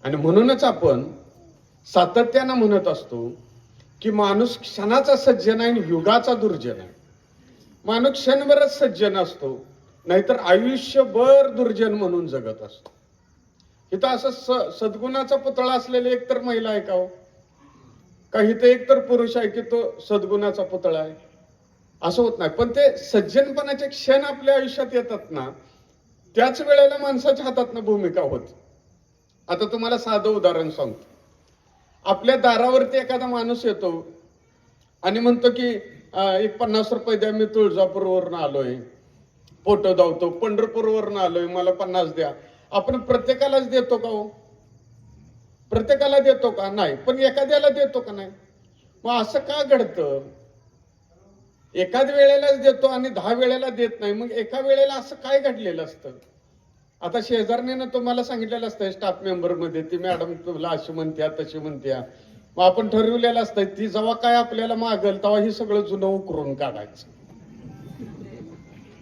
आणि म्हणूनच आपण सातत्यानं म्हणत असतो की माणूस क्षणाचा सज्जन आहे आणि युगाचा दुर्जन आहे. माणूस क्षणभरच सज्जन असतो, नाहीतर आयुष्यभर दुर्जन म्हणून जगत असतो. इथं असं सद्गुणाचा पुतळा असलेली एकतर महिला आहे का हो? का इथं एकतर पुरुष आहे की तो सद्गुणाचा पुतळा आहे? असं होत नाही. पण ते सज्जनपणाचे क्षण आपल्या आयुष्यात येतात ना, त्याच वेळेला माणसाच्या हातातनं भूमिका होत. आता तुम्हाला साधं उदाहरण सांगतो. आपल्या दारावरती एखादा माणूस येतो आणि म्हणतो की एक 50 रुपये द्या, मी तुळजापूरवरून आलोय, फोटो धावतो, पंढरपूरवरून आलोय, मला 50 द्या. आपण प्रत्येकालाच देतो का हो? प्रत्येकाला देतो का? नाही. पण एखाद्याला देतो का नाही? मग असं का घडतं? एखाद वेळेलाच देतो आणि 10 वेळेला देत नाही. मग एका वेळेला असं काय घडलेलं असतं? आता शेजारने तुम्हाला सांगितलेलं असतं स्टाफ मेंबर मध्ये, ती मॅडम तुला अशी म्हणत्या तशी म्हणत्या. मग आपण ठरवलेलं असतं ती जेव्हा काय आपल्याला मागल तेव्हा हे सगळं जुनं उकरून काढायचं.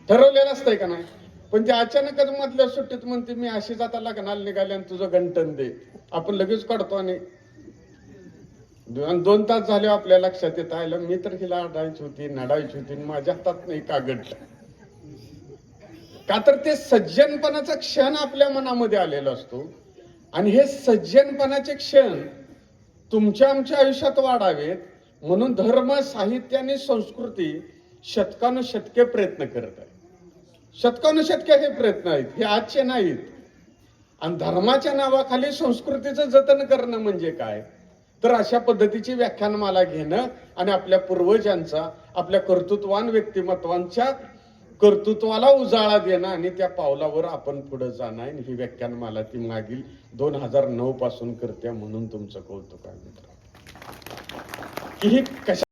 ठरवलेलं असतंय का नाही? पण ते अचानकच मधल्या सुट्टीत म्हणते मी अशीच आता लग्नाला निघाले आणि तुझं गंटन दे. आपण लगेच काढतो आणि 2 तास झाले आपल्या लक्षात येत आलं मी तर हिला अडायची होती, नडायची होती, माझ्या हातात नाही कागद. का तर ते सज्जनपणाचा क्षण आपल्या मनामध्ये आलेला असतो. आणि हे सज्जनपणाचे क्षण तुमच्या आमच्या आयुष्यात वाढावेत म्हणून धर्म, साहित्य आणि संस्कृती शतकानुशतके प्रयत्न करत आहे. शतकानुशतके हे प्रयत्न आहेत, हे आजचे नाहीत. आणि धर्माच्या नावाखाली संस्कृतीचं जतन करणं म्हणजे काय? तर अशा पद्धतीची व्याख्यानमाला घेणं आणि आपल्या पूर्वजांचा, आपल्या कर्तृत्वान व्यक्तिमत्वांच्या कर्तृत्वाला उजाळा देणं आणि त्या पावलावर आपण पुढे जाणं. आणि ही व्याख्यानमाला ती मागील 2009 पासून करते, म्हणून तुमचं कौतुक आहे मित्र. ही कशा